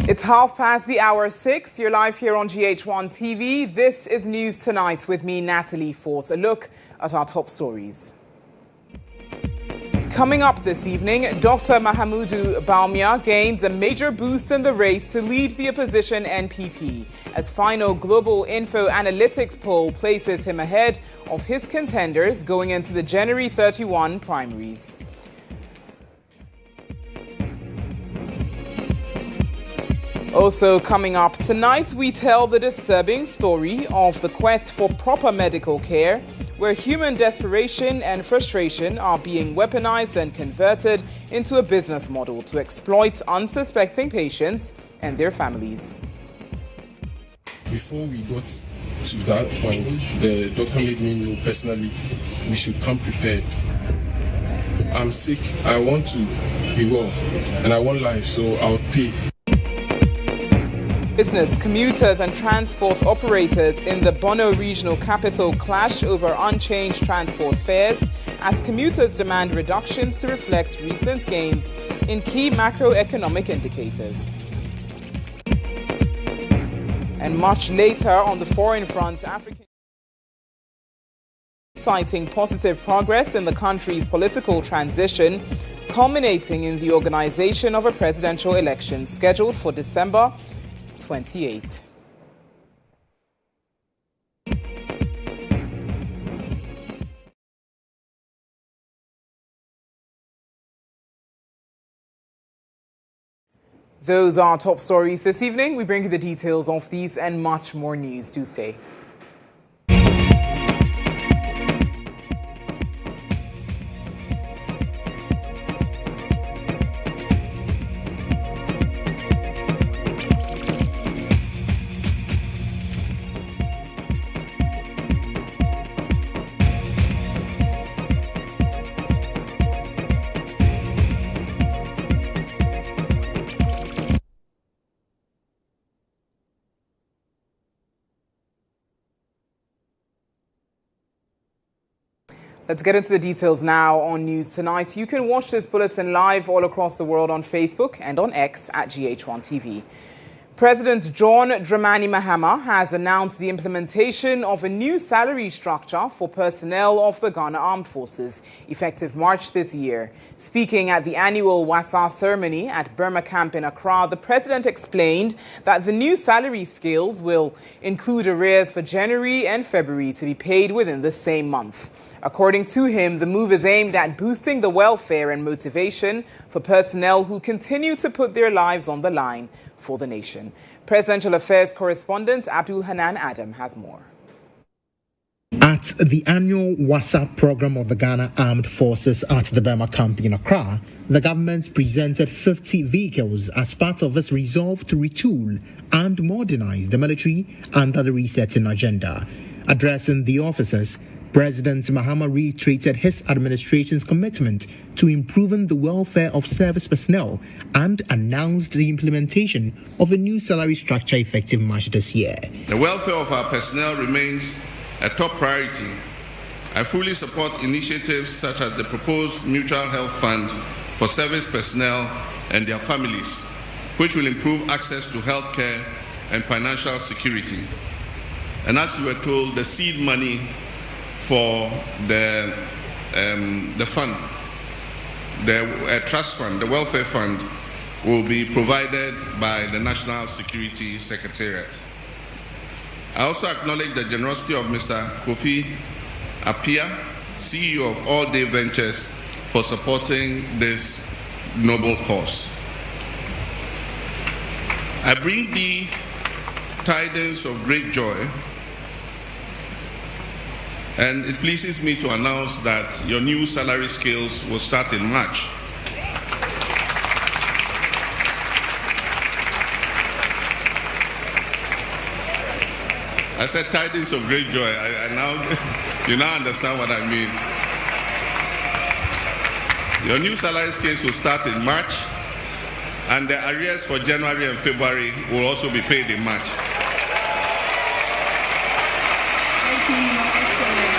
It's 6:30. You're live here on GHOne TV. This is News Tonight with me, Natalie. A look at our top stories. Coming up this evening, Dr. Mahamudu Bawumia gains a major boost in the race to lead the opposition NPP as final Global Info Analytics poll places him ahead of his contenders going into the January 31 primaries. Also coming up tonight, we tell the disturbing story of the quest for proper medical care, where human desperation and frustration are being weaponized and converted into a business model to exploit unsuspecting patients and their families. Before we got to that point, the doctor made me know personally we should come prepared. I'm sick, I want to be well, and I want life, so I'll pay. Business, commuters and transport operators in the Bono regional capital clash over unchanged transport fares as commuters demand reductions to reflect recent gains in key macroeconomic indicators. And much later on the foreign front, African citing positive progress in the country's political transition, culminating in the organization of a presidential election scheduled for December 28. Those are top stories this evening. We bring you the details of these and much more news. Do stay. Let's get into the details now on News Tonight. You can watch this bulletin live all across the world on Facebook and on X at GHOne TV. President GHOne Dramani Mahama has announced the implementation of a new salary structure for personnel of the Ghana Armed Forces, effective March this year. Speaking at the annual Wasa ceremony at Burma Camp in Accra, the president explained that the new salary scales will include arrears for January and February to be paid within the same month. According to him, the move is aimed at boosting the welfare and motivation for personnel who continue to put their lives on the line for the nation. Presidential Affairs correspondent Abdul Hanan Adam has more. At the annual WhatsApp program of the Ghana Armed Forces at the Burma Camp in Accra, the government presented 50 vehicles as part of its resolve to retool and modernize the military under the resetting agenda. Addressing the officers, President Mahama reiterated his administration's commitment to improving the welfare of service personnel and announced the implementation of a new salary structure effective March this year. The welfare of our personnel remains a top priority. I fully support initiatives such as the proposed Mutual Health Fund for service personnel and their families, which will improve access to health care and financial security. And as you were told, the seed money for the fund, the trust fund, the welfare fund, will be provided by the National Security Secretariat. I also acknowledge the generosity of Mr. Kofi Appiah, CEO of All Day Ventures, for supporting this noble cause. I bring thee tidings of great joy, and it pleases me to announce that your new salary scales will start in March. I said tidings of great joy. You now understand what I mean. Your new salary scales will start in March, and the arrears for January and February will also be paid in March. Thank you, Your Excellency.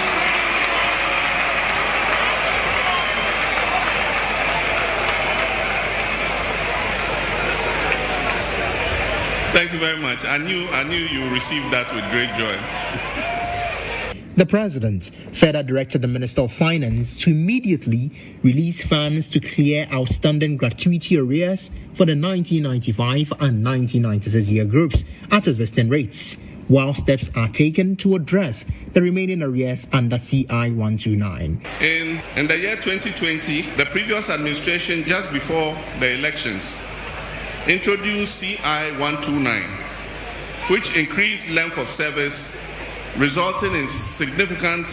Thank you very much. I knew you received that with great joy. The president further directed the Minister of Finance to immediately release funds to clear outstanding gratuity arrears for the 1995 and 1996 year groups at existing rates, while steps are taken to address the remaining arrears under CI 129. In the year 2020, the previous administration, just before the elections, introduced CI 129, which increased length of service, resulting in significant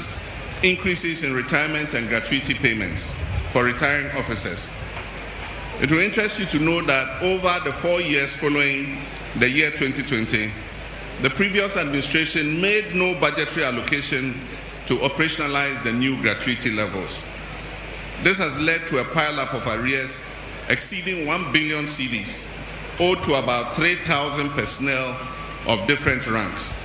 increases in retirement and gratuity payments for retiring officers. It will interest you to know that over the 4 years following the year 2020, the previous administration made no budgetary allocation to operationalize the new gratuity levels. This has led to a pile-up of arrears exceeding 1 billion cedis, owed to about 3,000 personnel of different ranks.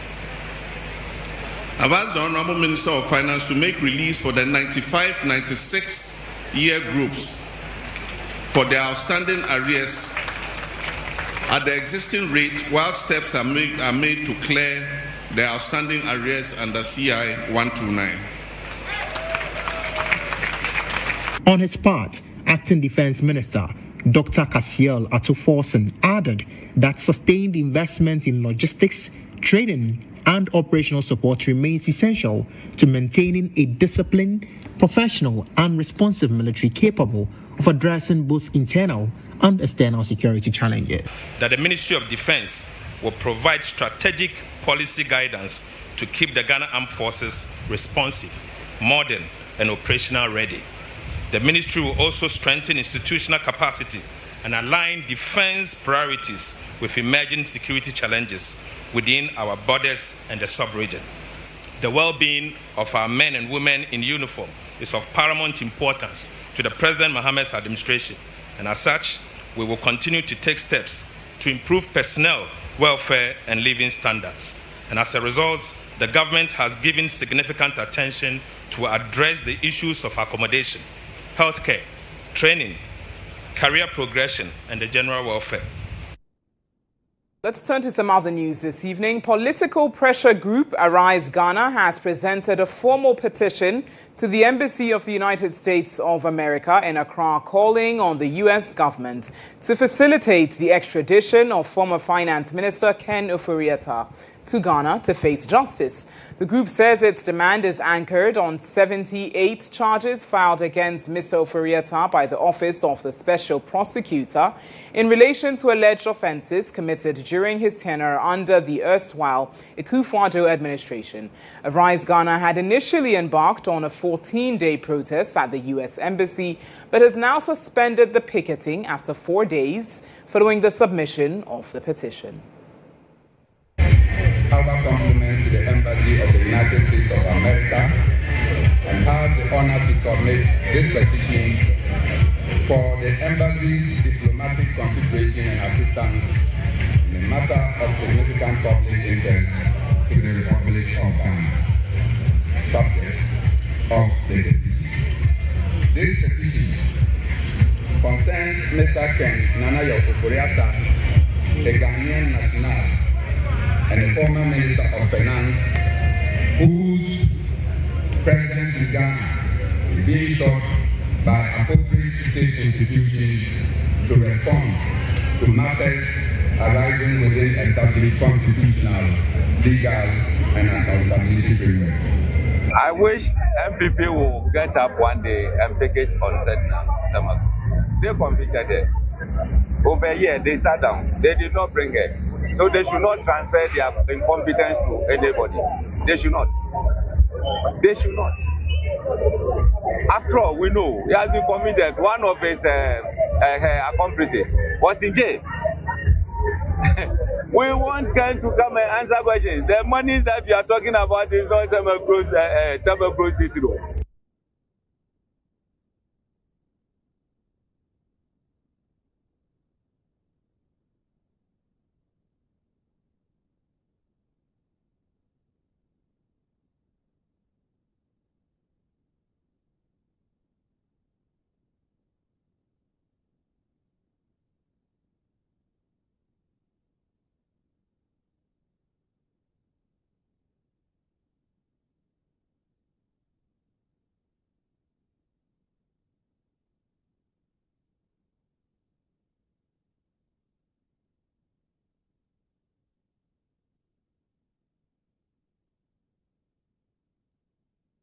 I've asked the Honorable Minister of Finance to make release for the 95-96 year groups for their outstanding arrears at the existing rate, while steps are made to clear the outstanding arrears under CI 129. On his part, Acting Defense Minister Dr. Kasiel Atuforsen added that sustained investment in logistics, training, and operational support remains essential to maintaining a disciplined, professional, and responsive military capable of addressing both internal and external security challenges. That the Ministry of Defense will provide strategic policy guidance to keep the Ghana Armed Forces responsive, modern, and operational ready. The ministry will also strengthen institutional capacity and align defense priorities with emerging security challenges within our borders and the sub-region. The well-being of our men and women in uniform is of paramount importance to the President Mohammed's administration, and as such, we will continue to take steps to improve personnel welfare and living standards. And as a result, the government has given significant attention to address the issues of accommodation, healthcare, training, career progression, and the general welfare. Let's turn to some other news this evening. Political pressure group Arise Ghana has presented a formal petition to the Embassy of the United States of America in Accra, calling on the U.S. government to facilitate the extradition of former Finance Minister Ken Ofori-Atta to Ghana to face justice. The group says its demand is anchored on 78 charges filed against Mr. Ofori-Atta by the Office of the Special Prosecutor in relation to alleged offences committed during his tenure under the erstwhile Akufo-Addo administration. Arise Ghana had initially embarked on a 14-day protest at the U.S. Embassy, but has now suspended the picketing after 4 days following the submission of the petition. Our compliments to the Embassy of the United States of America and have the honor to submit this petition for the Embassy's diplomatic consideration and assistance in a matter of significant public interest to the Republic of Ghana. Subject of the petition. This petition concerns Mr. Ken Ofori-Atta, a Ghanaian national and a former Minister of Finance, whose presence in Ghana is being sought by appropriate state institutions to respond to matters arising within established constitutional, legal, and accountability frameworks. I wish MPP will get up one day and take it on stomach. They competed it. Over a year, they sat down. They did not bring it. So they should not transfer their incompetence to anybody. They should not. They should not. After all, we know he has been committed. One of his accomplices was in jail. We want Ken to come and answer questions. The money that you are talking about is not some gross issue.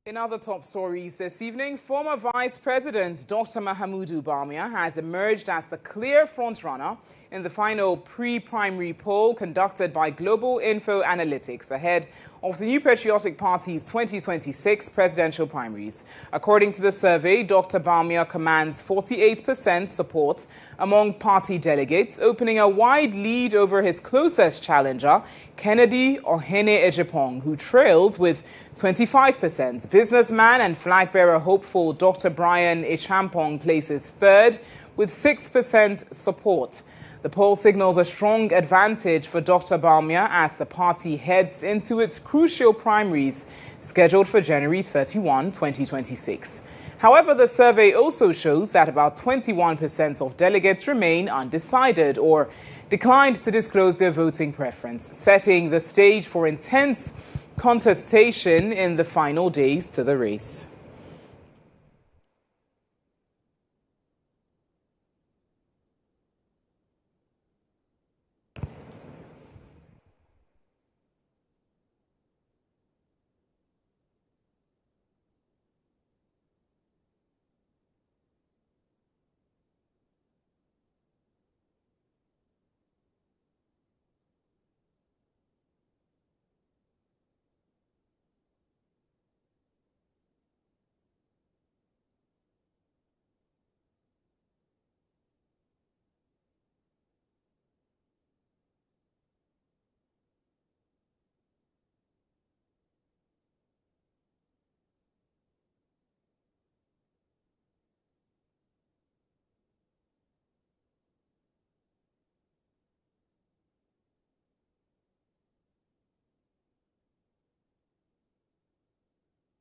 In other top stories this evening, former Vice President Dr. Mahamudu Bawumia has emerged as the clear frontrunner in the final pre-primary poll conducted by Global Info Analytics ahead of the New Patriotic Party's 2026 presidential primaries. According to the survey, Dr. Bawumia commands 48% support among party delegates, opening a wide lead over his closest challenger, Kennedy Ohene Ejipong, who trails with 25%. Businessman and flag-bearer hopeful Dr. Brian Echampong places third with 6% support. The poll signals a strong advantage for Dr. Bawumia as the party heads into its crucial primaries scheduled for January 31, 2026. However, the survey also shows that about 21% of delegates remain undecided or declined to disclose their voting preference, setting the stage for intense contestation in the final days to the race.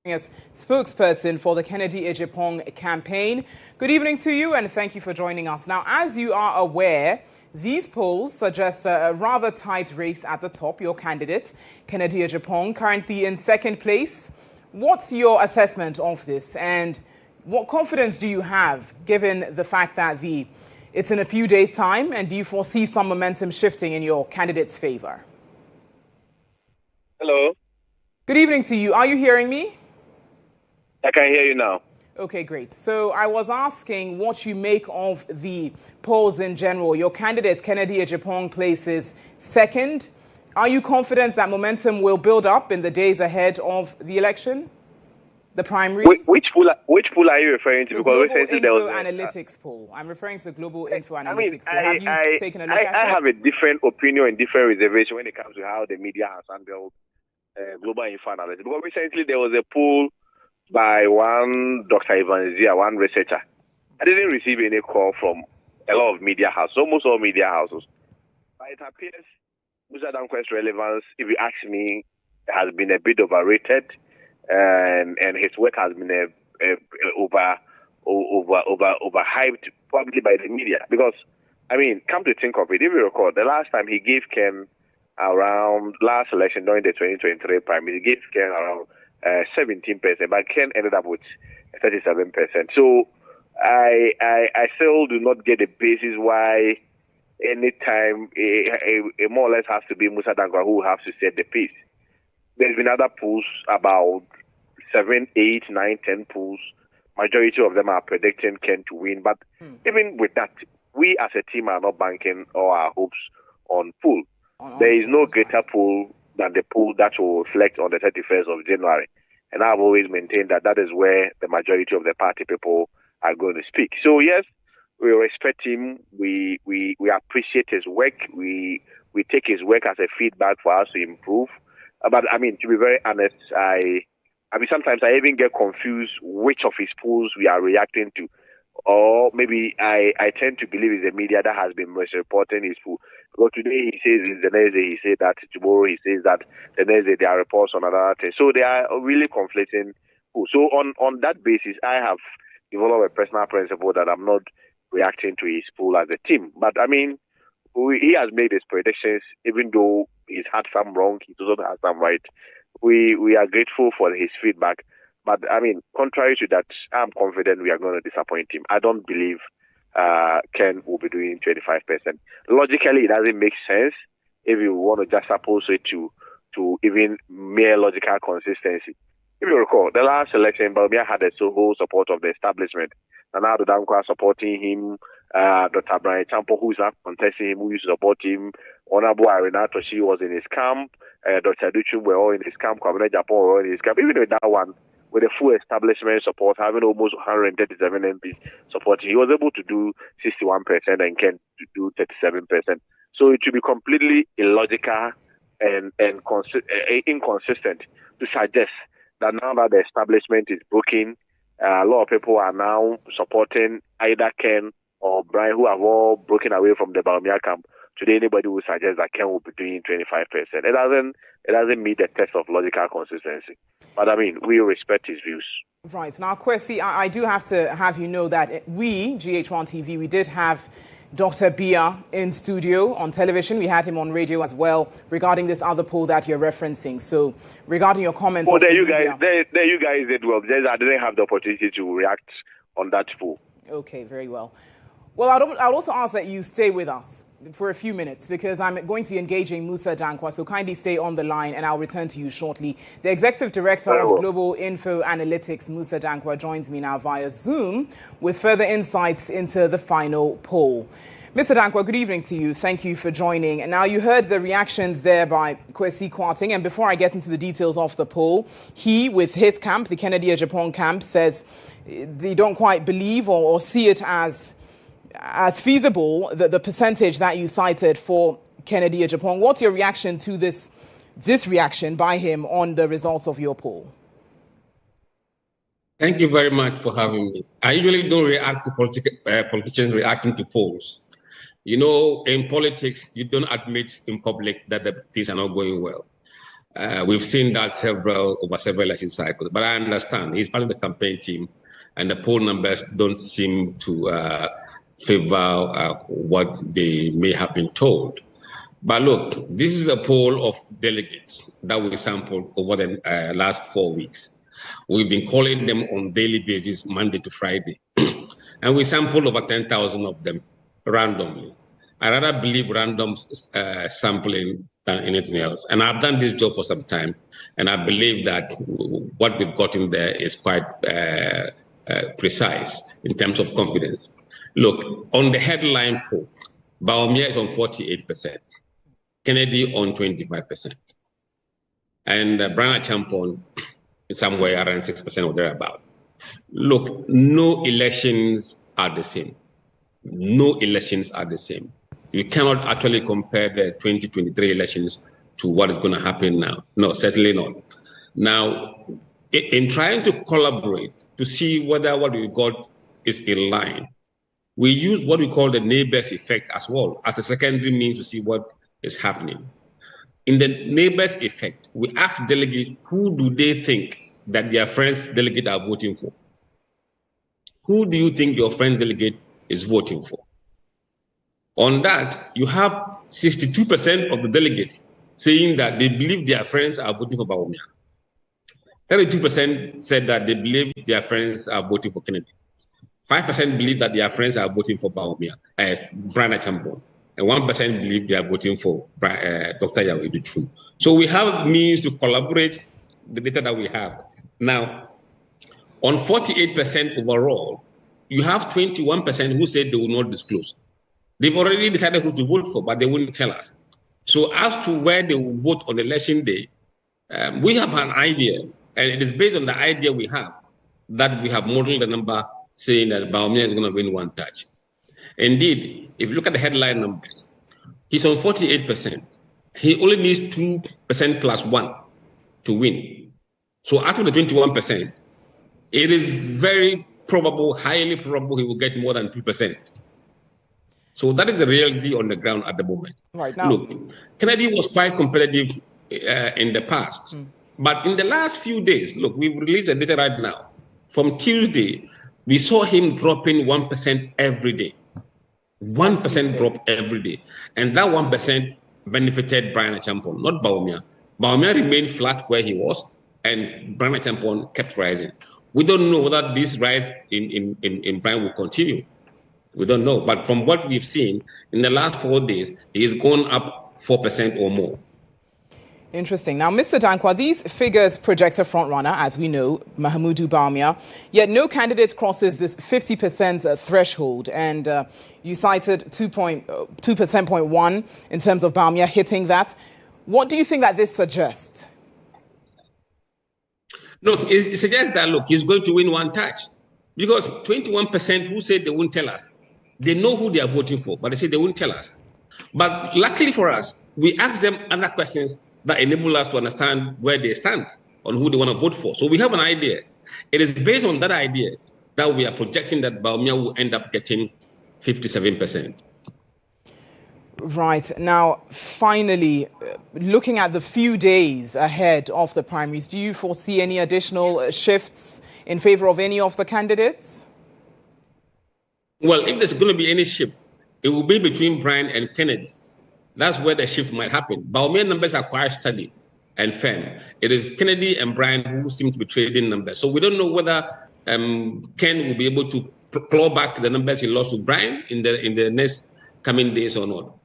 As spokesperson for the Kennedy Ejipong campaign. Good evening to you and thank you for joining us. Now, as you are aware, these polls suggest a rather tight race at the top. Your candidate, Kennedy Ejipong, currently in second place. What's your assessment of this and what confidence do you have given the fact that it's in a few days' time, and do you foresee some momentum shifting in your candidate's favor? Hello. Good evening to you. Are you hearing me? I can hear you now. Okay, great. So I was asking what you make of the polls in general. Your candidate, Kennedy Ejipong, places second. Are you confident that momentum will build up in the days ahead of the election, the primaries? Which poll are you referring to? The because Global Info Analytics poll. I'm referring to the Global Info Analytics poll. Have you taken a look at it? I have a different opinion and different reservation when it comes to how the media has handled Global Info Analytics. Because recently there was a poll by one Dr. Ivanzia, one researcher. I didn't receive any call from a lot of media houses, almost all media houses. But it appears Musa Danquah's relevance, if you ask me, has been a bit overrated, and his work has been overhyped probably by the media. Because, I mean, come to think of it, if you recall, the last time he gave Ken around last election during the 2023 primary, he gave Ken around 17%, but Ken ended up with 37%. So I still do not get the basis why anytime it more or less has to be Musa Danquah who has to set the pace. There's been other polls, about 7, 8, 9, 10 polls. Majority of them are predicting Ken to win. But even with that, we as a team are not banking all our hopes on poll. There is no greater poll than the poll that will reflect on the 31st of January. And I've always maintained that that is where the majority of the party people are going to speak. So yes, we respect him. We appreciate his work. We take his work as a feedback for us to improve. But I mean, to be very honest, I mean sometimes I even get confused which of his polls we are reacting to. Or maybe I tend to believe it's the media that has been misreporting his poll. Because today he says this, the next day he says that, tomorrow he says that, the next day there are reports on another thing. So they are really conflicting polls. So on that basis, I have developed a personal principle that I'm not reacting to his poll as a team. But I mean, he has made his predictions, even though he's had some wrong, he doesn't have some right. We are grateful for his feedback. But I mean, contrary to that, I'm confident we are going to disappoint him. I don't believe Ken will be doing 25%. Logically, it doesn't make sense if you want to just oppose it to even mere logical consistency. If you recall, the last election, Baumia had the whole support of the establishment. And now the Dankwa supporting him, Dr. Brian Champo, who's not contesting him, who used to support him. Honorable Arenato, she was in his camp. Dr. Duchum were all in his camp. Kwabena Japan were all in his camp. Even with that one, with the full establishment support, having almost 137 MPs supporting, he was able to do 61% and Ken to do 37%. So it should be completely illogical and inconsistent to suggest that now that the establishment is broken, a lot of people are now supporting either Ken or Brian, who have all broken away from the Baumia camp. Today, anybody will suggest that Ken will be doing 25%. It doesn't meet the test of logical consistency. But I mean, we respect his views. Right. Now, Kwesi, I do have to have you know that we, GH1 TV, we did have Dr. Bia in studio on television. We had him on radio as well regarding this other poll that you're referencing. So regarding your comments... Well, there you guys did well. I didn't have the opportunity to react on that poll. Okay, very well. Well, I'd also ask that you stay with us for a few minutes because I'm going to be engaging Musa Dankwa, so kindly stay on the line and I'll return to you shortly. The Executive Director of Global Info Analytics, Musa Dankwa, joins me now via Zoom with further insights into the final poll. Mr. Dankwa, good evening to you. Thank you for joining. And now you heard the reactions there by Kwesi Kwarteng, and before I get into the details of the poll, he, with his camp, the Kennedy Agyapong camp, says they don't quite believe or see it as feasible, the percentage that you cited for Kennedy Agyapong. What's your reaction to this reaction by him on the results of your poll? Thank you very much for having me. I usually don't react to politicians reacting to polls. You know, in politics, you don't admit in public that the things are not going well. We've seen that over several election cycles, but I understand he's part of the campaign team and the poll numbers don't seem to favor what they may have been told. But look, this is a poll of delegates that we sampled over the last 4 weeks. We've been calling them on daily basis, Monday to Friday. And we sampled over 10,000 of them randomly. I rather believe random sampling than anything else. And I've done this job for some time, and I believe that what we've gotten there is quite precise in terms of confidence. Look, on the headline poll, Baumia is on 48%, Kennedy on 25%, and Brian Agyapong is somewhere around 6% or thereabout. Look, no elections are the same. No elections are the same. You cannot actually compare the 2023 elections to what is going to happen now. No, certainly not. Now, in trying to collaborate to see whether what we got is in line, we use what we call the neighbors effect as well as a secondary means to see what is happening. In the neighbors effect, we ask delegates who do they think that their friends delegate are voting for. Who do you think your friend delegate is voting for? On that, you have 62% of the delegates saying that they believe their friends are voting for Baumia. 32% said that they believe their friends are voting for Kennedy. 5% believe that their friends are voting for Baumia, Brian Agyapong, and 1% believe they are voting for Dr. Duchum. So we have means to collaborate the data that we have. Now, on 48% overall, you have 21% who said they will not disclose. They've already decided who to vote for, but they wouldn't tell us. So as to where they will vote on election day, we have an idea, and it is based on the idea we have that we have modeled the number saying that Baumia is going to win one touch. Indeed, if you look at the headline numbers, he's on 48%. He only needs 2% plus 1 to win. So out of the 21%, it is very probable, highly probable he will get more than 2%. So that is the reality on the ground at the moment. Right now, look, Kennedy was quite competitive in the past. But in the last few days, look, we've released the data right now. From Tuesday, we saw him dropping 1% every day. 1% drop every day. And that 1% benefited Brian Agyapong, not Baumia. Baumia remained flat where he was, and Brian Agyapong kept rising. We don't know whether this rise in Brian will continue. We don't know. But from what we've seen, in the last 4 days, he's gone up 4% or more. Interesting. Now, Mr. Dankwa, these figures project a frontrunner, as we know, Mahamudu Bawumia, yet no candidate crosses this 50% threshold. And you cited 2.1 in terms of Bawumia hitting that. What do you think that this suggests? Look, it suggests that, look, he's going to win one touch. Because 21% who said they won't tell us, they know who they are voting for, but they say they won't tell us. But luckily for us, we asked them other questions that enable us to understand where they stand on who they want to vote for. So we have an idea. It is based on that idea that we are projecting that Bawumia will end up getting 57%. Right. Now, finally, looking at the few days ahead of the primaries, do you foresee any additional shifts in favor of any of the candidates? Well, if there's going to be any shift, it will be between Brian and Kennedy. That's where the shift might happen. Bawumia numbers are quite steady and firm. It is Kennedy and Brian who seem to be trading numbers. So we don't know whether Ken will be able to claw back the numbers he lost to Brian in the next coming days or not.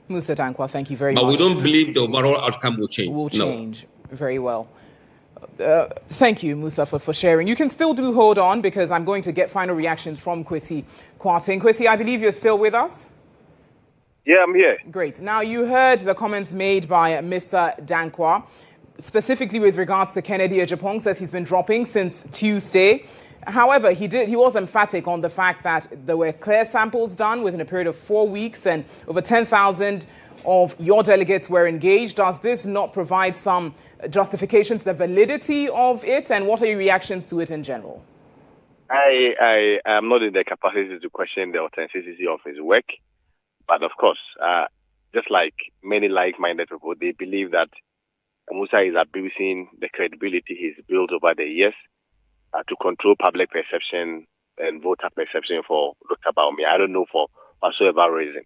Musa Dankwa, thank you very much. But we don't believe the overall outcome will change. Will change. Very well. Thank you, Musa, for sharing. You can still hold on because I'm going to get final reactions from Kwesi Kwarteng. Kwesi, I believe you're still with us. Yeah, I'm here. Great. Now, you heard the comments made by Mr. Dankwa, specifically with regards to Kennedy Ejapong, says he's been dropping since Tuesday. However, he was emphatic on the fact that there were clear samples done within a period of 4 weeks and over 10,000 of your delegates were engaged. Does this not provide some justification to the validity of it? And what are your reactions to it in general? I am not in the capacity to question the authenticity of his work. But of course, just like many like-minded people, they believe that Musa is abusing the credibility he's built over the years to control public perception and voter perception for Dr. Bawumia. I don't know for whatsoever reason.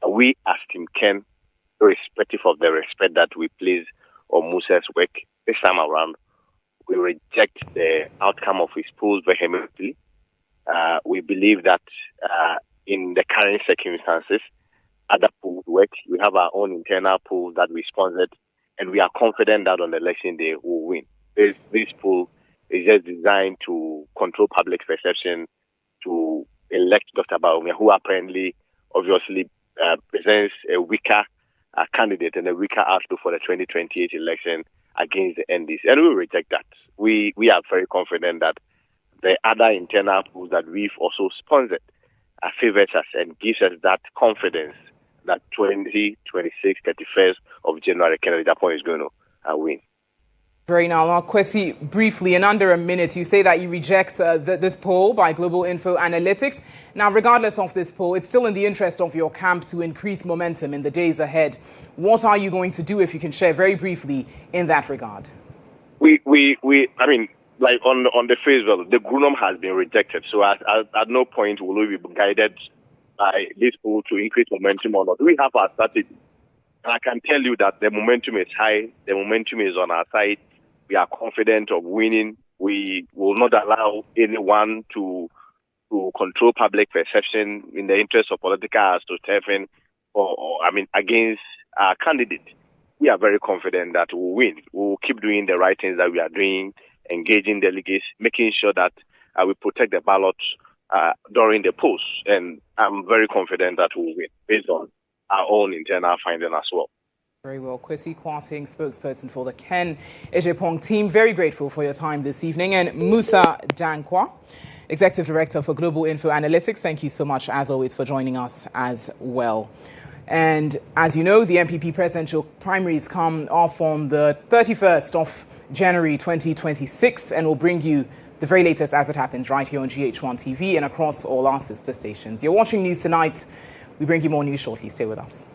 We as Team Ken, irrespective of the respect that we place on Musa's work, this time around, we reject the outcome of his polls vehemently. We believe that in the current circumstances, other polls work. We have our own internal polls that we sponsored, and we are confident that on election day we will win. This poll is just designed to control public perception, to elect Dr. Bawumia, who apparently, obviously, presents a weaker candidate and a weaker outlook for the 2028 election against the NDC. And we reject that. We are very confident that the other internal polls that we've also sponsored favors us and gives us that confidence that 2026, 31st of January, Kennedy Ejapong is going to win. Very now, Kwesi, briefly, in under a minute, you say that you reject this poll by Global Info Analytics. Now, regardless of this poll, it's still in the interest of your camp to increase momentum in the days ahead. What are you going to do, if you can share very briefly, in that regard? Like on the face value, the GHOne has been rejected. So at no point will we be guided by this poll to increase momentum or not. We have our strategy. And I can tell you that the momentum is high. The momentum is on our side. We are confident of winning. We will not allow anyone to control public perception in the interest of political astroturfing against our candidate. We are very confident that we'll win. We'll keep doing the right things that we are doing, engaging delegates, making sure that we protect the ballot during the polls. And I'm very confident that we'll win based on our own internal finding as well. Very well. Kwesi Kwarteng, spokesperson for the Ken Ejapong team. Very grateful for your time this evening. And Musa Dankwa, Executive Director for Global Info Analytics, thank you so much, as always, for joining us as well. And as you know, the MPP presidential primaries come off on the 31st of January 2026, and we'll bring you the very latest as it happens right here on GHOne TV and across all our sister stations. You're watching News Tonight. We bring you more news shortly. Stay with us.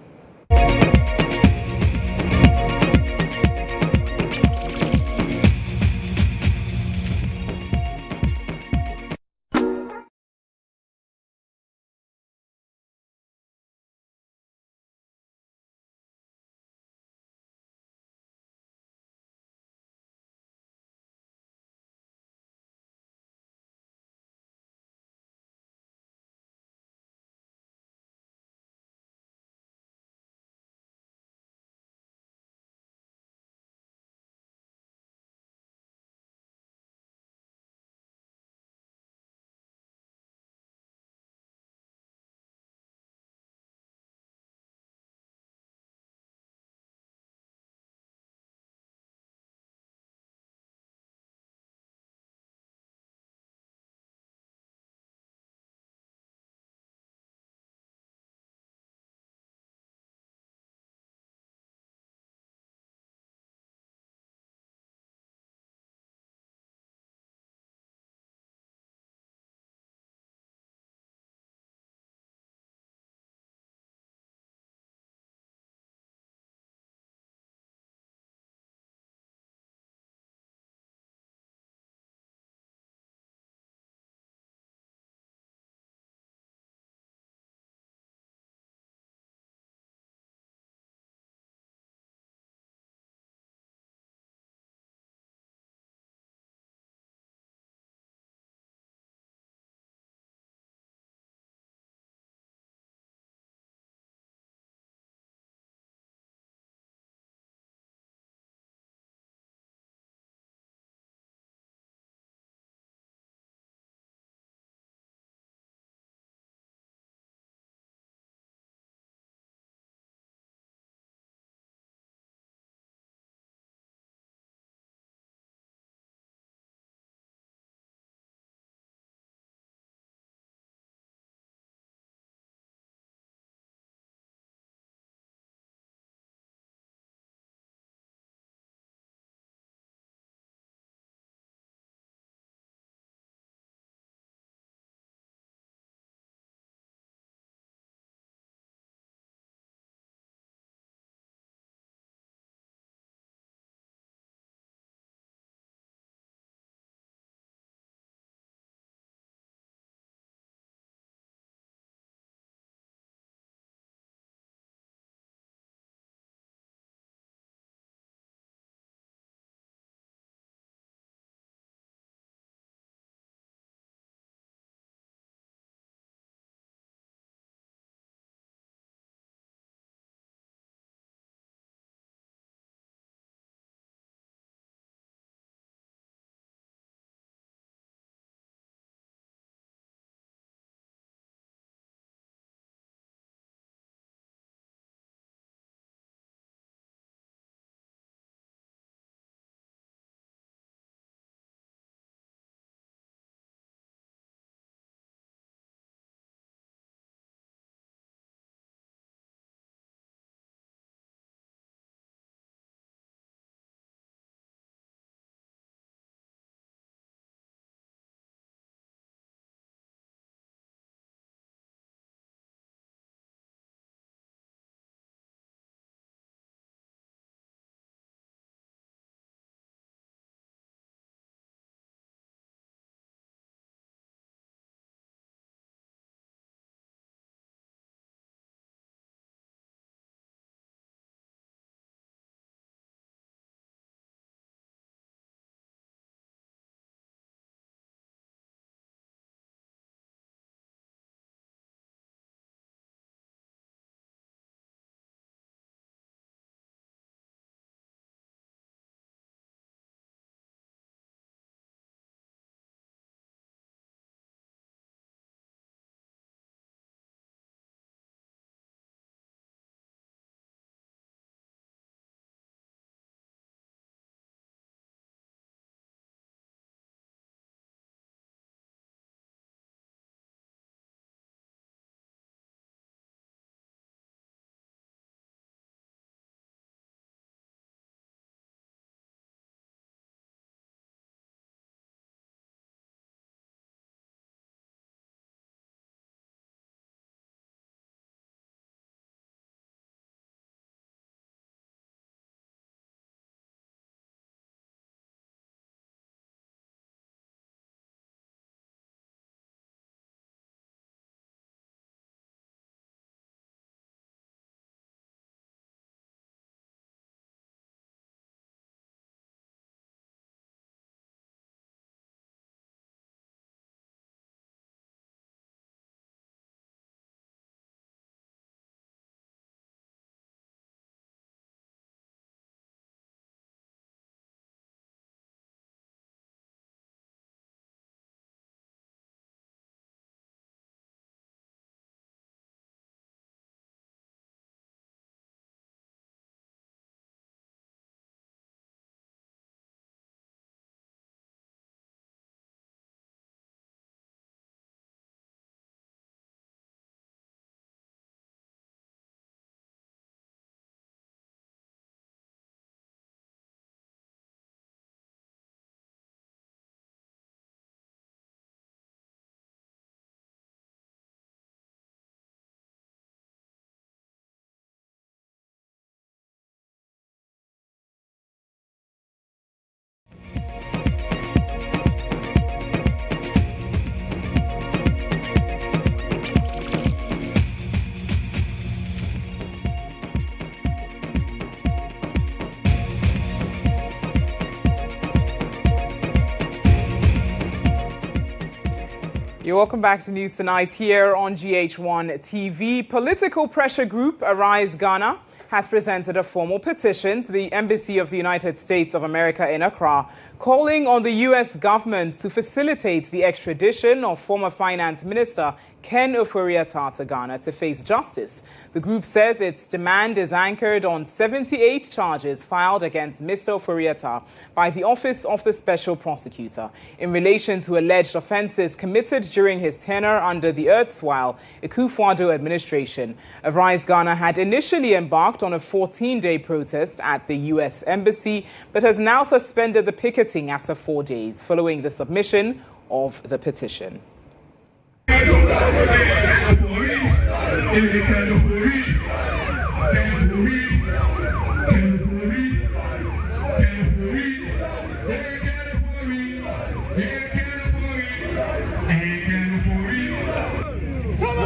You're welcome back to News Tonight here on GHOne TV. Political pressure group Arise Ghana has presented a formal petition to the Embassy of the United States of America in Accra, calling on the U.S. government to facilitate the extradition of former Finance Minister Ken Ofori-Atta to Ghana to face justice. The group says its demand is anchored on 78 charges filed against Mr. Ofori-Atta by the Office of the Special Prosecutor in relation to alleged offences committed during his tenure under the erstwhile Akufo-Addo administration. Arise Ghana had initially embarked on a 14-day protest at the U.S. Embassy, but has now suspended the picketing after 4 days following the submission of the petition.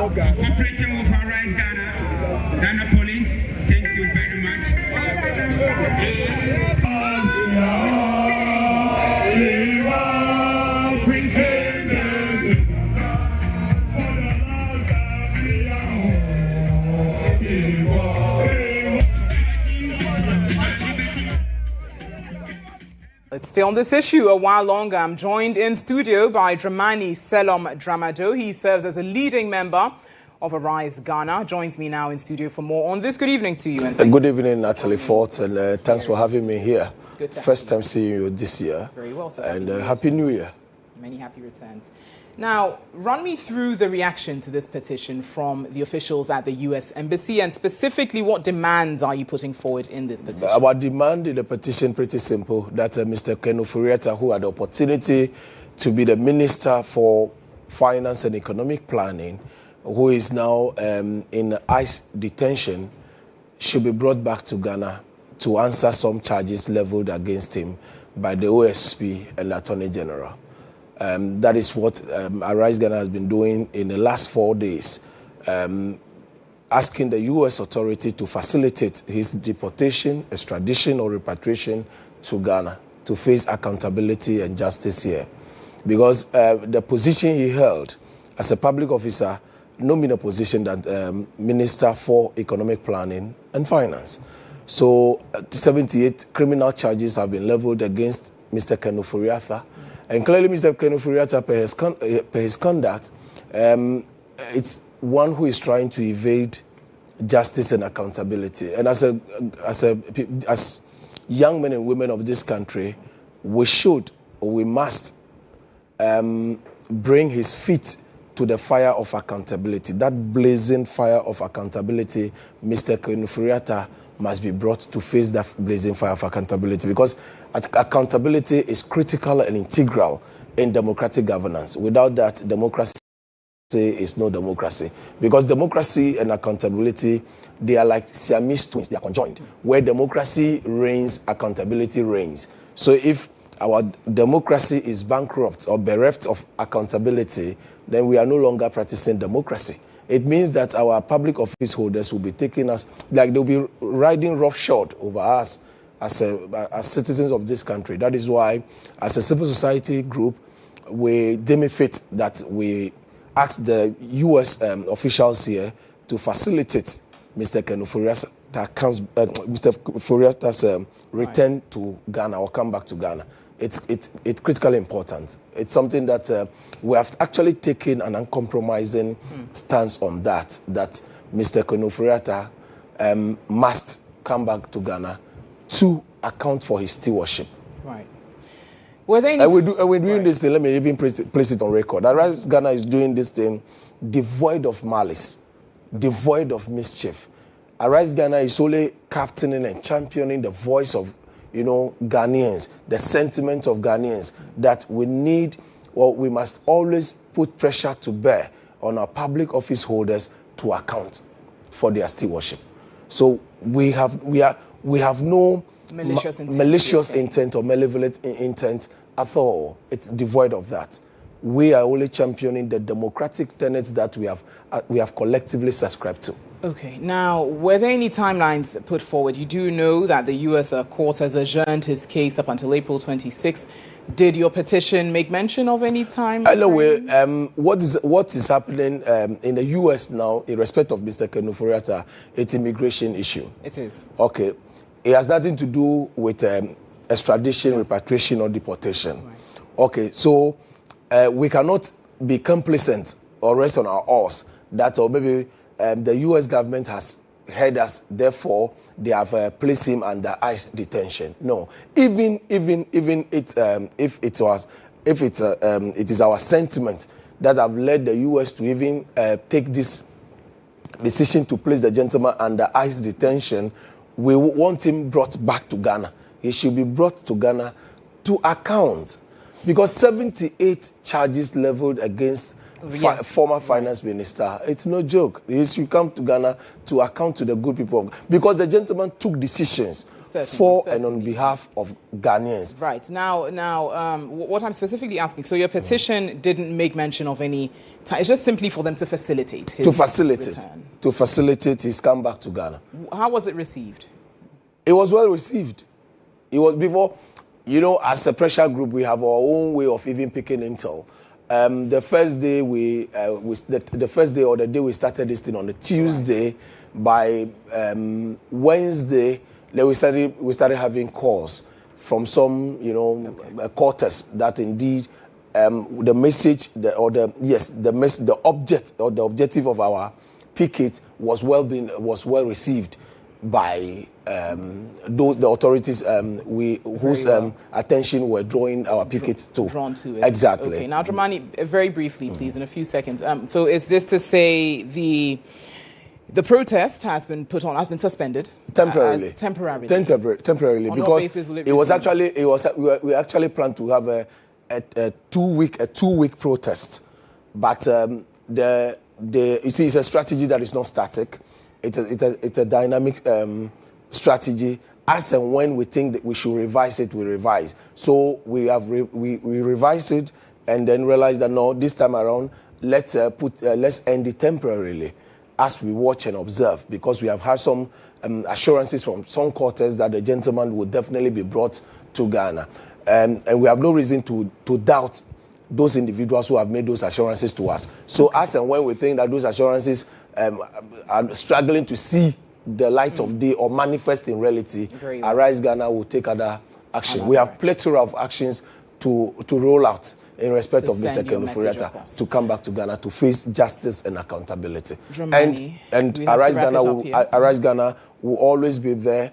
Cooperating with Arise Ghana, Ghana Police, thank you very much. Let's stay on this issue a while longer. I'm joined in studio by Dramani Selom Dramado. He serves as a leading member of Arise Ghana. Joins me now in studio for more on this. Good evening to you. And good evening, Natalie Fort, and thanks for having me here. Good to First time seeing you this year. Very well, sir. And Happy New Year. Many happy returns. Now, run me through the reaction to this petition from the officials at the U.S. Embassy, and specifically what demands are you putting forward in this petition? Our demand in the petition pretty simple, that Mr. Ken Ofori-Atta, who had the opportunity to be the Minister for Finance and Economic Planning, who is now in ICE detention, should be brought back to Ghana to answer some charges leveled against him by the OSP and the Attorney General. That is what Arise Ghana has been doing in the last 4 days, asking the U.S. authority to facilitate his deportation, extradition, or repatriation to Ghana to face accountability and justice here. Because the position he held as a public officer, nominal position that Minister for Economic Planning and Finance. So 78 criminal charges have been leveled against Mr. Ken Ofori-Atta. And clearly, Mr. Ken Ofori-Atta, per his conduct, it's one who is trying to evade justice and accountability. And as young men and women of this country, we must bring his feet to the fire of accountability. That blazing fire of accountability, Mr. Ken Ofori-Atta must be brought to face that blazing fire of accountability, because accountability is critical and integral in democratic governance. Without that, democracy is no democracy. Because democracy and accountability, they are like Siamese twins, they are conjoined. Where democracy reigns, accountability reigns. So if our democracy is bankrupt or bereft of accountability, then we are no longer practicing democracy. It means that our public office holders will be taking us, like they'll be riding roughshod over us as citizens of this country. That is why, as a civil society group, we deem it fit that we ask the U.S. Officials here to facilitate Mr. Ken Ofori-Atta's return to Ghana or come back to Ghana. It's critically important. It's something that we have actually taken an uncompromising stance on that Mr. Ken Ofori-Atta must come back to Ghana to account for his stewardship. Right. Were they we're doing this thing, let me even place it on record. Arise Ghana is doing this thing devoid of malice, devoid of mischief. Arise Ghana is only captaining and championing the voice of Ghanaians, the sentiment of Ghanaians, that we need, or we must always put pressure to bear on our public office holders to account for their stewardship. So we have no malicious intent or malevolent intent at all. It's devoid of that. we are only championing the democratic tenets that we have collectively subscribed to. Okay. Now, were there any timelines put forward? You do know that the U.S. court has adjourned his case up until April 26th. Did your petition make mention of any time? Anyway, what is happening in the U.S. now, in respect of Mr. Kenufuriata, it's immigration issue. It is. Okay. It has nothing to do with extradition, repatriation, or deportation. Right. Okay. So we cannot be complacent or rest on our oars that, or maybe the U.S. government has heard us, therefore they have placed him under ICE detention. No, even it is our sentiment that have led the U.S. to even take this decision to place the gentleman under ICE detention. We want him brought back to Ghana. He should be brought to Ghana to account, because 78 charges leveled against former finance minister. It's no joke. He should come to Ghana to account to the good people, because the gentleman took decisions for and on behalf of Ghanaians. Right. Now, what I'm specifically asking, so your petition didn't make mention of any time. It's just simply for them to facilitate his return. To facilitate his come back to Ghana. How was it received? It was well received. It was before, as a pressure group, we have our own way of even picking intel. The first day the first day or the day we started this thing on the Tuesday, by Wednesday, then we started having calls from some quarters that indeed the message the objective of our picket was well received by the authorities whose attention we're drawing our pickets to. Drawn to it. Exactly. Okay. Now, Dramani, very briefly, please, in a few seconds. So, is this to say the protest has been suspended temporarily? Temporarily. Because we actually planned to have a 2-week protest, but you see, it's a strategy that is not static. It's a dynamic strategy. As and when we think that we should revise it, we revise. So we revised it and then realized that no, this time around, let's end it temporarily as we watch and observe, because we have had some assurances from some quarters that the gentleman will definitely be brought to Ghana. And we have no reason to doubt those individuals who have made those assurances to us. So as and when we think that those assurances are struggling to see the light of day or manifest in reality, Arise Ghana will take other action. We have plethora of actions to roll out in respect of Mr. Kenufuriata to come back to Ghana to face justice and accountability. And Arise Ghana will always be there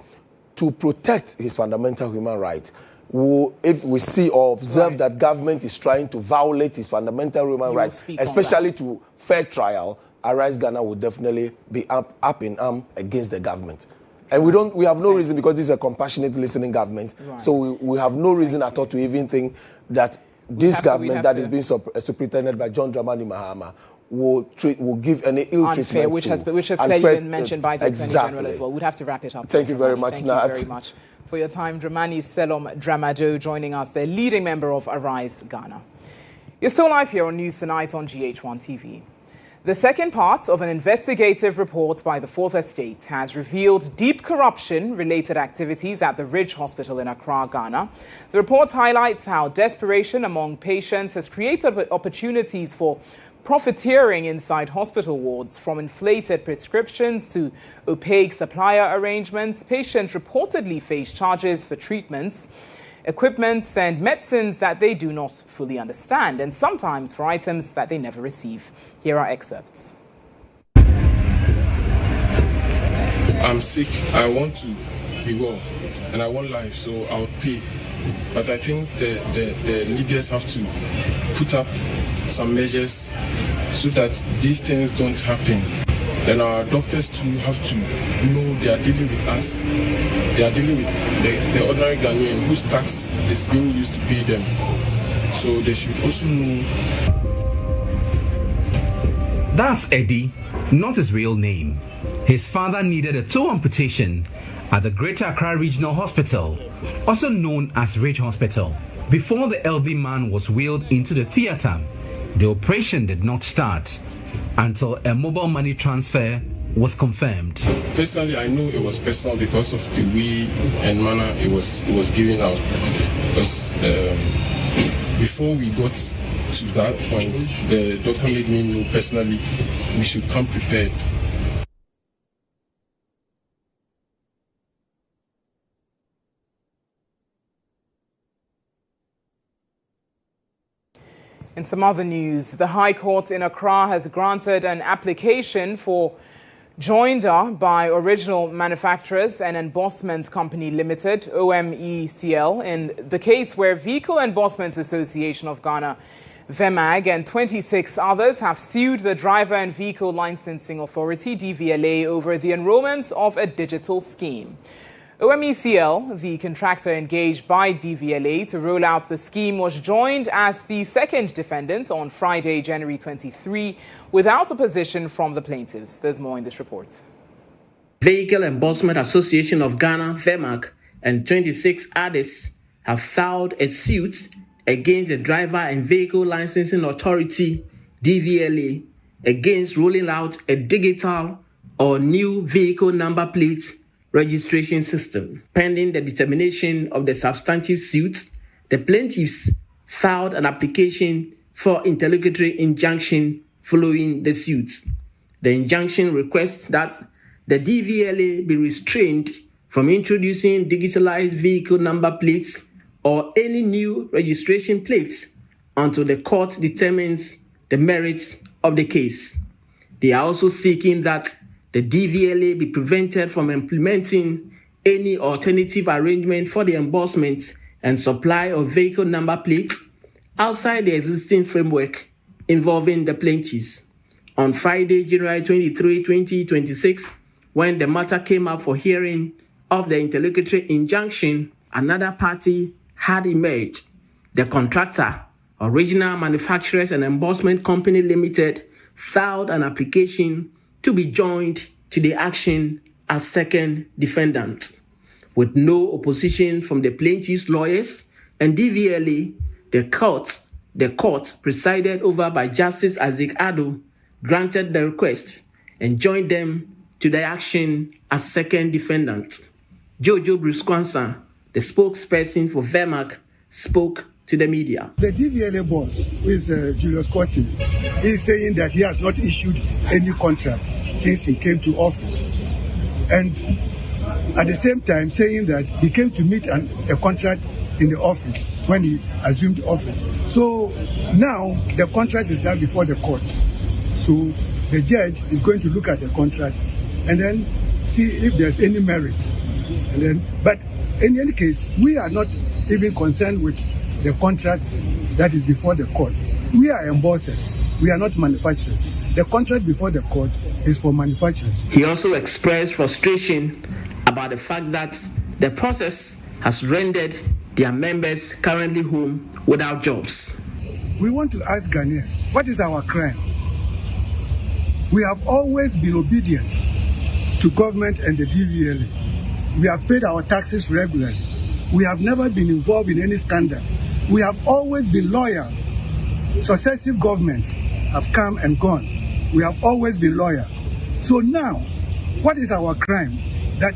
to protect his fundamental human rights. If we see or observe that government is trying to violate his fundamental human rights, especially to fair trial, Arise Ghana will definitely be up in arm against the government. And we have no reason, because this is a compassionate listening government, so we have no reason at all to even think that this government that is being superintended by John Dramani Mahama will give any ill treatment. Which has fairly been mentioned by the Attorney General as well. We'd have to wrap it up. Thank you very much, Nat. Thank you very much for your time. Dramani Selom Dramado joining us, the leading member of Arise Ghana. You're still live here on News Tonight on GH1 TV. The second part of an investigative report by the Fourth Estate has revealed deep corruption-related activities at the Ridge Hospital in Accra, Ghana. The report highlights how desperation among patients has created opportunities for profiteering inside hospital wards, from inflated prescriptions to opaque supplier arrangements. Patients reportedly face charges for treatments, equipments and medicines that they do not fully understand, and sometimes for items that they never receive. Here are excerpts. I'm sick, I want to be well, and I want life, so I'll pay. But I think the leaders have to put up some measures so that these things don't happen. Then our doctors too have to know they are dealing with us. They are dealing with the ordinary Ghanaian whose tax is being used to pay them. So they should also know. That's Eddie, not his real name. His father needed a toe amputation at the Greater Accra Regional Hospital, also known as Ridge Hospital. Before the elderly man was wheeled into the theater, the operation did not start until a mobile money transfer was confirmed. Personally, I know it was personal because of the way and manner it was given out. Because before we got to that point, the doctor made me know personally we should come prepared. In some other news, the High Court in Accra has granted an application for joinder by Original Manufacturers and Embossment Company Limited, OMECL, in the case where Vehicle Embossment Association of Ghana, VEMAG, and 26 others have sued the Driver and Vehicle Licensing Authority, DVLA, over the enrollment of a digital scheme. OMECL, the contractor engaged by DVLA to roll out the scheme, was joined as the second defendant on Friday, January 23, without opposition from the plaintiffs. There's more in this report. Vehicle Embossment Association of Ghana, VEMAG, and 26 others have filed a suit against the Driver and Vehicle Licensing Authority, DVLA, against rolling out a digital or new vehicle number plate registration system. Pending the determination of the substantive suit, the plaintiffs filed an application for interlocutory injunction following the suit. The injunction requests that the DVLA be restrained from introducing digitalized vehicle number plates or any new registration plates until the court determines the merits of the case. They are also seeking that the DVLA be prevented from implementing any alternative arrangement for the embossment and supply of vehicle number plates outside the existing framework involving the plaintiffs. On Friday, January 23, 2026, when the matter came up for hearing of the interlocutory injunction, another party had emerged. The contractor, Original Manufacturers and Embossment Company Limited, filed an application to be joined to the action as second defendant. With no opposition from the plaintiff's lawyers and DVLA, the court presided over by Justice Isaac Addo granted the request and joined them to the action as second defendant. Jojo Brusquansa, the spokesperson for VEMAG, spoke to the media. The DVLA boss, who is Julius Corti, is saying that he has not issued any contract since he came to office. And at the same time saying that he came to meet a contract in the office when he assumed office. So now the contract is now before the court. So the judge is going to look at the contract and then see if there's any merit. But in any case, we are not even concerned with the contract that is before the court. We are embossers. We are not manufacturers. The contract before the court is for manufacturers. He also expressed frustration about the fact that the process has rendered their members currently home without jobs. We want to ask Ghanaians, what is our crime? We have always been obedient to government and the DVLA. We have paid our taxes regularly. We have never been involved in any scandal. We have always been loyal. Successive governments have come and gone. We have always been loyal. So now, what is our crime? That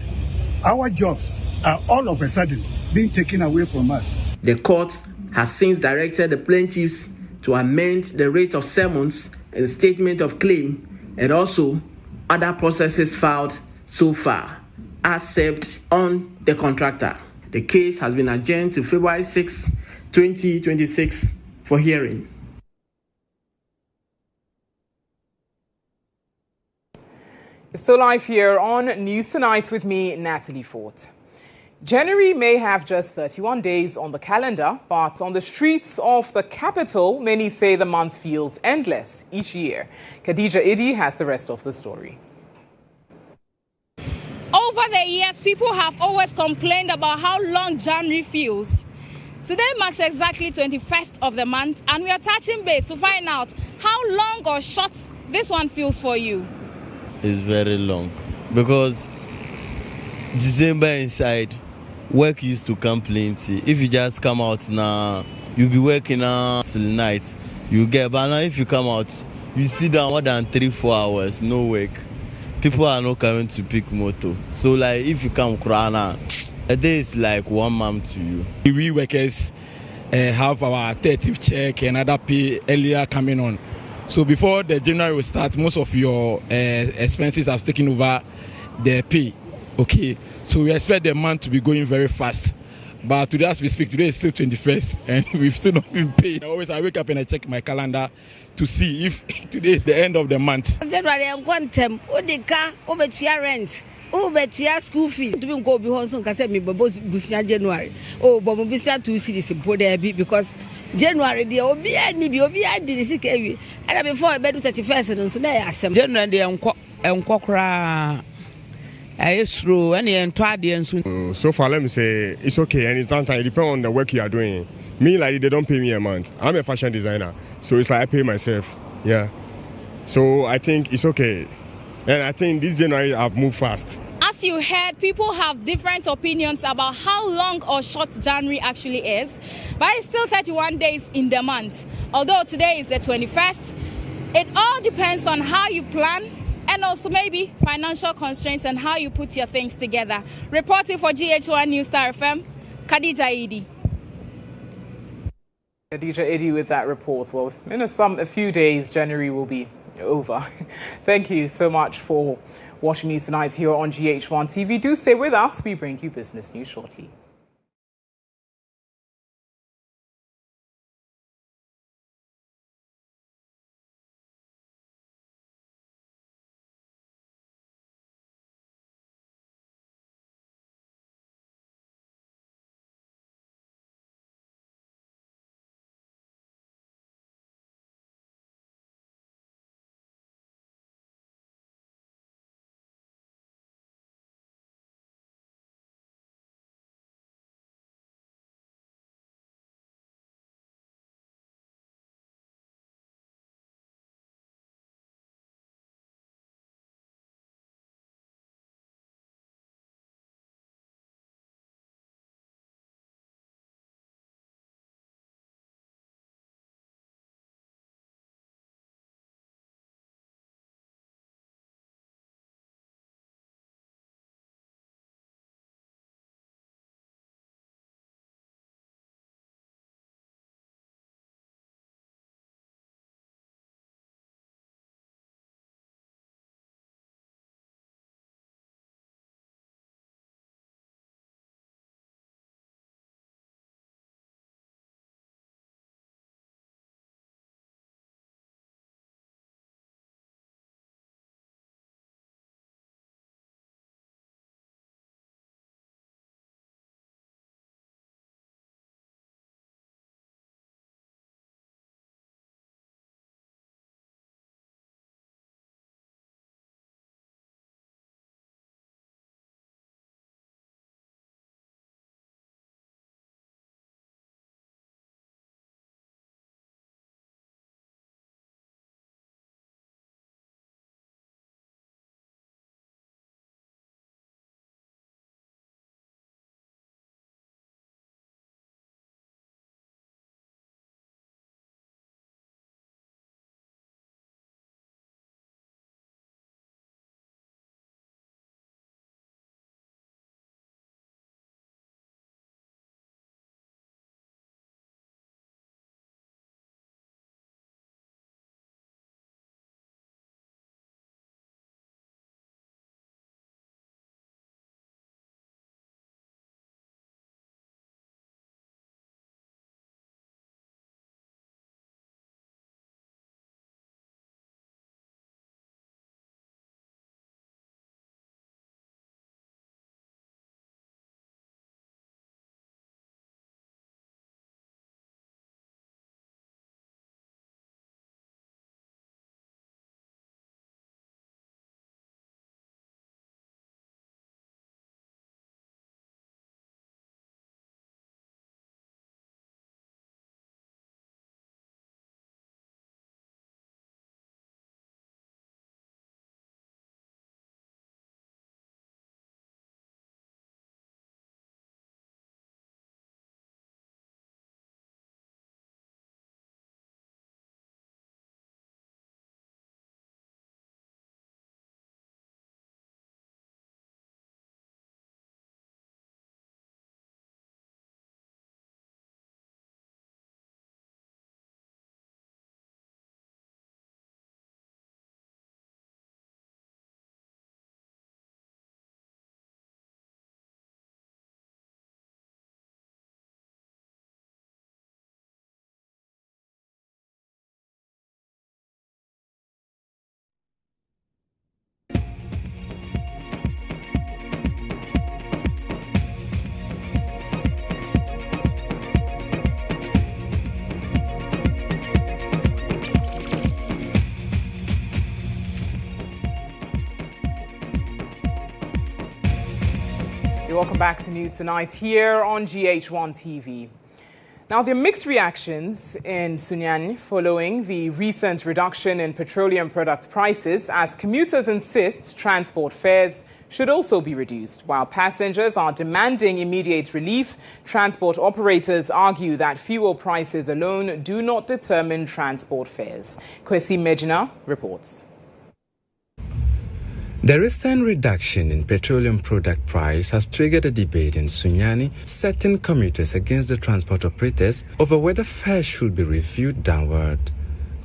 our jobs are all of a sudden being taken away from us. The court has since directed the plaintiffs to amend the rate of summons and statement of claim and also other processes filed so far as served on the contractor. The case has been adjourned to February 6, 2026 for hearing. So live here on News Tonight with me, Natalie Fort. January may have just 31 days on the calendar, but on the streets of the capital, many say the month feels endless each year. Khadija Idi has the rest of the story. Over the years, people have always complained about how long January feels. Today marks exactly 21st of the month, and we are touching base to find out how long or short this one feels for you. It's very long because December inside, work used to come plenty. If you just come out now, you'll be working till night. You get, but now if you come out, you sit down more than 3-4 hours, no work. People are not coming to pick motor. So like if you come Krana, a day is like 1 month to you. We workers have our 30th check and other pay earlier coming on. So before the January will start, most of your expenses have taken over the pay. Okay, so we expect the month to be going very fast. But today as we speak, today is still 21st and we've still not been paid. I wake up and I check my calendar to see if today is the end of the month. January I'm going to car, over rent. Oh, but your school fees. To go behind some cassette me, but Busia January. Oh, but Busia 2 cities in Port because January, the OB and the OB I did this. And before I bet 31st, and so there are some January and Quokra. So far, let me say it's okay, and it's not time. It depends on the work you are doing. Me, like they don't pay me a month. I'm a fashion designer, so it's like I pay myself. Yeah. So I think it's okay, and I think this January I've moved fast. As you heard, people have different opinions about how long or short January actually is, but it's still 31 days in the month. Although today is the 21st, it all depends on how you plan. And also maybe financial constraints and how you put your things together. Reporting for GHOne News Star FM, Khadija Idi. Khadija Idi with that report. Well, in a few days, January will be over. Thank you so much for watching News Tonight here on GHOne TV. Do stay with us. We bring you business news shortly. back to News Tonight here on GHOne TV. Now, there are mixed reactions in Sunyani following the recent reduction in petroleum product prices as commuters insist transport fares should also be reduced. While passengers are demanding immediate relief, transport operators argue that fuel prices alone do not determine transport fares. Kwesi Medina reports. The recent reduction in petroleum product price has triggered a debate in Sunyani, setting commuters against the transport operators over whether fares should be reviewed downward.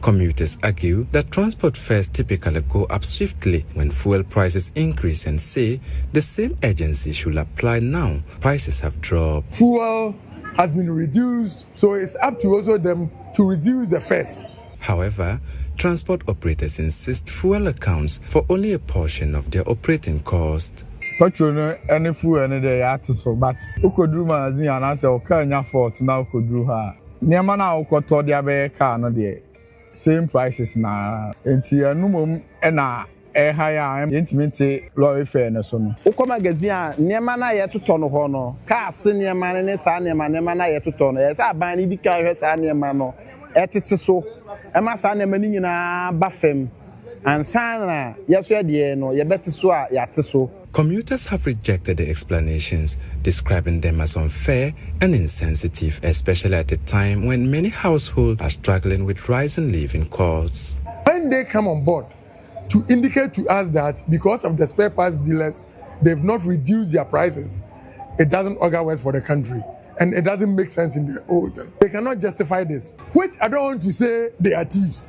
Commuters argue that transport fares typically go up swiftly when fuel prices increase and say the same agency should apply now. Prices have dropped. Fuel has been reduced, so it's up to also them to reduce the fares. However, transport operators insist fuel accounts for only a portion of their operating cost. Petrol any fuel any day so, but ukodru magazine and I say okanya fault now ukodru ha. Niama na ukoto dia be car no de same prices na enti anumom na higher intimate lorry fare na so no. Uko magazine a niama na ye toto no ho no. Car se niama ne sa niama na ye toto no. Ye sa ban ni di ka hwe sa niama no. Etete so ema sa niama ni nyina ba fam. Ansana yeso de no ye bete so a yate so. Commuters have rejected the explanations, describing them as unfair and insensitive, especially at a time when many households are struggling with rising living costs. When they come on board to indicate to us that because of the spare parts dealers, they've not reduced their prices, it doesn't augur well for the country. And it doesn't make sense in the old. They cannot justify this, which I don't want to say they are thieves,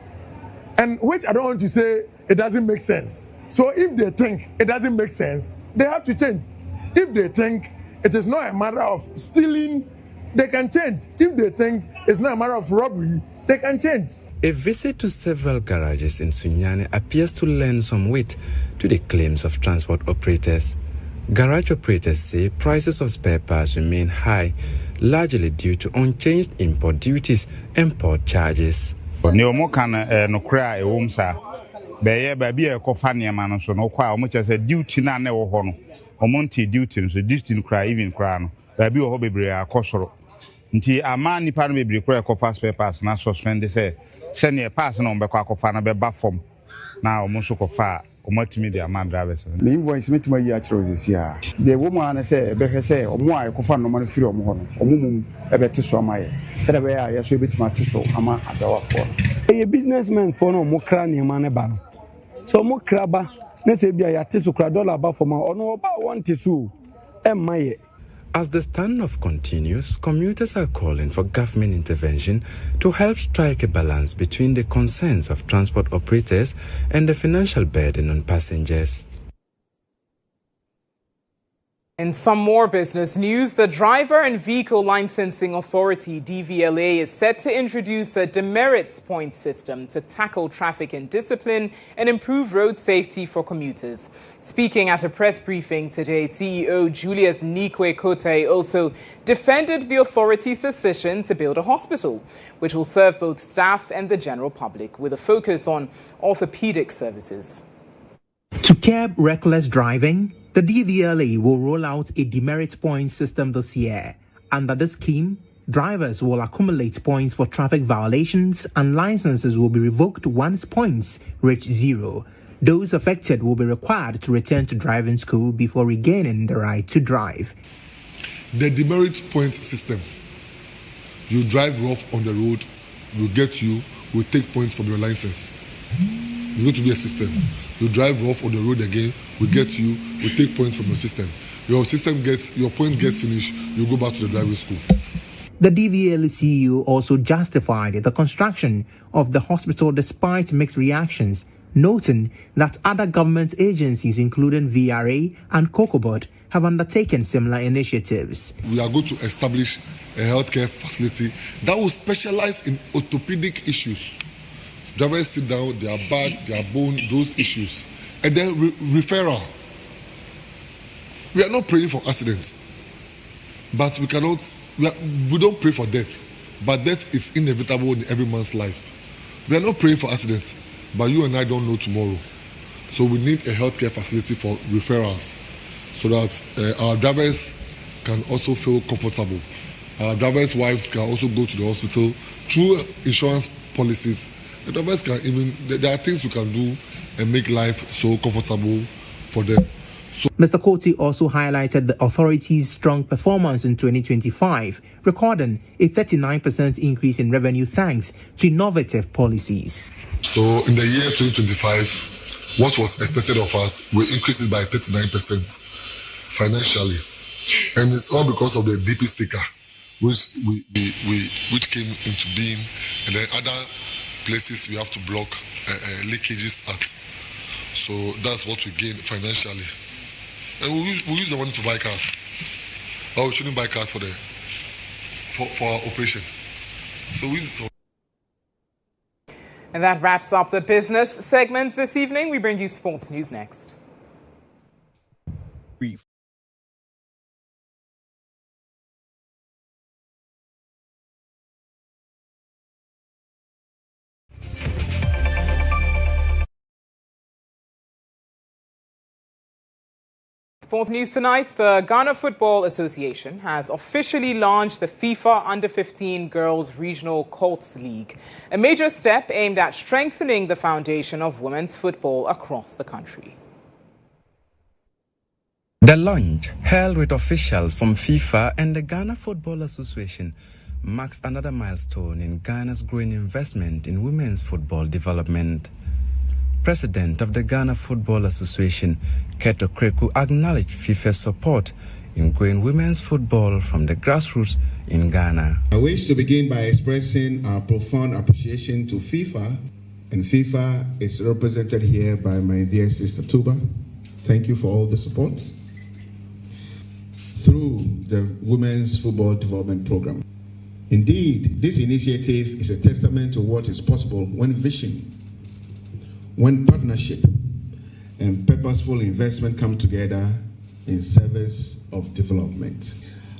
and which I don't want to say it doesn't make sense. So if they think it doesn't make sense, they have to change. If they think it is not a matter of stealing, they can change. If they think it's not a matter of robbery, they can change. A visit to several garages in Sunyani appears to lend some weight to the claims of transport operators. Garage operators say prices of spare parts remain high, largely due to unchanged import duties and port charges. Beye baby e kofa niam no so no kwa o mo chese duty na na wo ho no o mo nti duty so duty cry even cry no baby o ho bebre akosoro nti ama nipa no bebre cry kofa spare parts na suspend say ne pass no be kwa kofa na be ba form na o mo so kofa o matimi de ama drivers me invoice metuma yi a chirozesi a de wo ma na say be hwe say o mo a kofa no mo firi o mo ho no o mo mum e be teso amaye say be ya yeso betima teso ama adawa for a businessman for no mo kra ne ma ne ba no so mo kraba na se bia ya teso kra dollar ba for ma ono oba want teso e maye. As the standoff continues, commuters are calling for government intervention to help strike a balance between the concerns of transport operators and the financial burden on passengers. In some more business news, the Driver and Vehicle Licensing Authority, DVLA, is set to introduce a demerits point system to tackle traffic indiscipline and improve road safety for commuters. Speaking at a press briefing today, CEO Julius Nikwe Kote also defended the authority's decision to build a hospital, which will serve both staff and the general public, with a focus on orthopedic services. To curb reckless driving, the DVLA will roll out a demerit point system this year. Under the scheme, drivers will accumulate points for traffic violations and licenses will be revoked once points reach zero. Those affected will be required to return to driving school before regaining the right to drive. The demerit point system, you drive rough on the road, we'll get you, we'll take points from your license. It's going to be a system. You drive rough on the road again, we get you, we take points from your system. Your points gets finished, you go back to the driving school. The DVLA CEO also justified the construction of the hospital despite mixed reactions, noting that other government agencies, including VRA and COCOBOD, have undertaken similar initiatives. We are going to establish a healthcare facility that will specialize in orthopedic issues. Drivers sit down, their back, their bone, those issues. And then referral. We are not praying for accidents. But we don't pray for death. But death is inevitable in every man's life. We are not praying for accidents. But you and I don't know tomorrow. So we need a healthcare facility for referrals. So that our drivers can also feel comfortable. Drivers' wives can also go to the hospital through insurance policies. The drivers can there are things we can do and make life so comfortable for them. Mr. Koti also highlighted the authority's strong performance in 2025, recording a 39% increase in revenue thanks to innovative policies. So in the year 2025, what was expected of us, we increased it by 39% financially. And it's all because of the DP sticker, which which came into being, and then other places we have to block leakages at. So that's what we gain financially. And we use the money to buy cars. Or we shouldn't buy cars for our operation. So we use it. And that wraps up the business segments this evening. We bring you sports news next. Sports news tonight. The Ghana Football Association has officially launched the FIFA Under-15 Girls Regional Colts League, a major step aimed at strengthening the foundation of women's football across the country. The launch, held with officials from FIFA and the Ghana Football Association, marks another milestone in Ghana's growing investment in women's football development. President of the Ghana Football Association, Keto Kreku, acknowledged FIFA's support in growing women's football from the grassroots in Ghana. I wish to begin by expressing our profound appreciation to FIFA, and FIFA is represented here by my dear sister Tuba. Thank you for all the support through the Women's Football Development Program. Indeed, this initiative is a testament to what is possible when vision, when partnership and purposeful investment come together in service of development.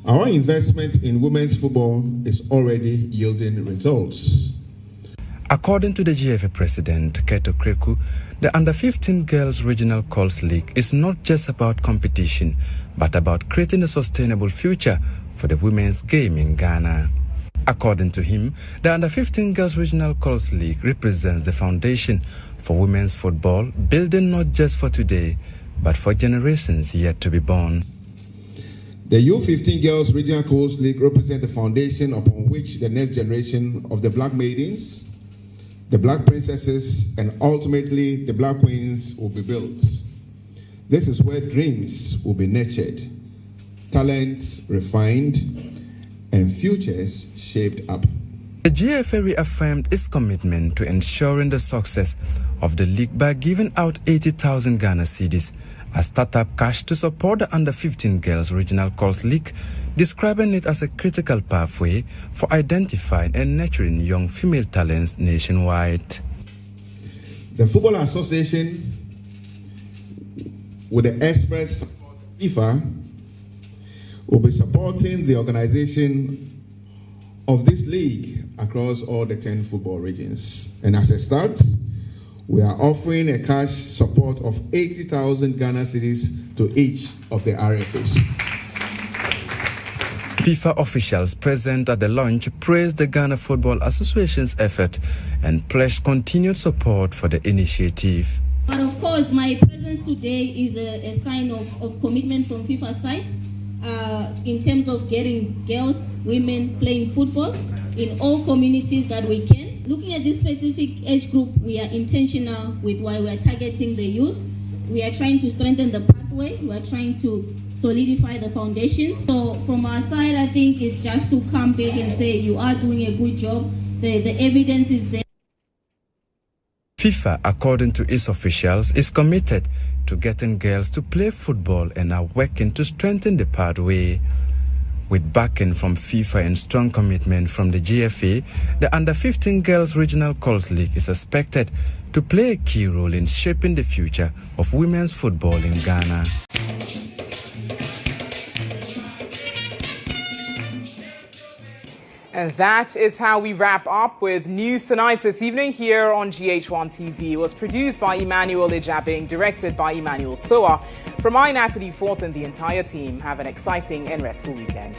Our investment in women's football is already yielding results. According to the GFA president, Keto Kreku, the Under-15 Girls Regional Colts League is not just about competition, but about creating a sustainable future for the women's game in Ghana. According to him, the Under-15 Girls Regional Colts League represents the foundation for women's football, building not just for today, but for generations yet to be born. The U15 Girls Regional Colts League represents the foundation upon which the next generation of the Black Maidens, the Black Princesses, and ultimately the Black Queens will be built. This is where dreams will be nurtured, talents refined, and futures shaped up. The GFA reaffirmed its commitment to ensuring the success of the league by giving out 80,000 Ghana cedis as startup cash to support the Under-15 Girls Regional Colts League, describing it as a critical pathway for identifying and nurturing young female talents nationwide. The Football Association, with the express support of FIFA, will be supporting the organization of this league across all the 10 football regions. And as a start, we are offering a cash support of 80,000 Ghana cedis to each of the RFAs. FIFA officials present at the launch praised the Ghana Football Association's effort and pledged continued support for the initiative. But of course, my presence today is a sign of commitment from FIFA's side in terms of getting girls, women playing football in all communities that we can. Looking at this specific age group, we are intentional with why we are targeting the youth. We are trying to strengthen the pathway. We are trying to solidify the foundations. So from our side, I think it's just to come back and say you are doing a good job. The evidence is there. FIFA, according to its officials, is committed to getting girls to play football and are working to strengthen the pathway. With backing from FIFA and strong commitment from the GFA, the Under-15 Girls Regional Colts League is expected to play a key role in shaping the future of women's football in Ghana. And that is how we wrap up with News Tonight this evening here on GHOne TV. It was produced by Emmanuel Ejabing, directed by Emmanuel Soa. From I, Natalie Fort, and the entire team, have an exciting and restful weekend.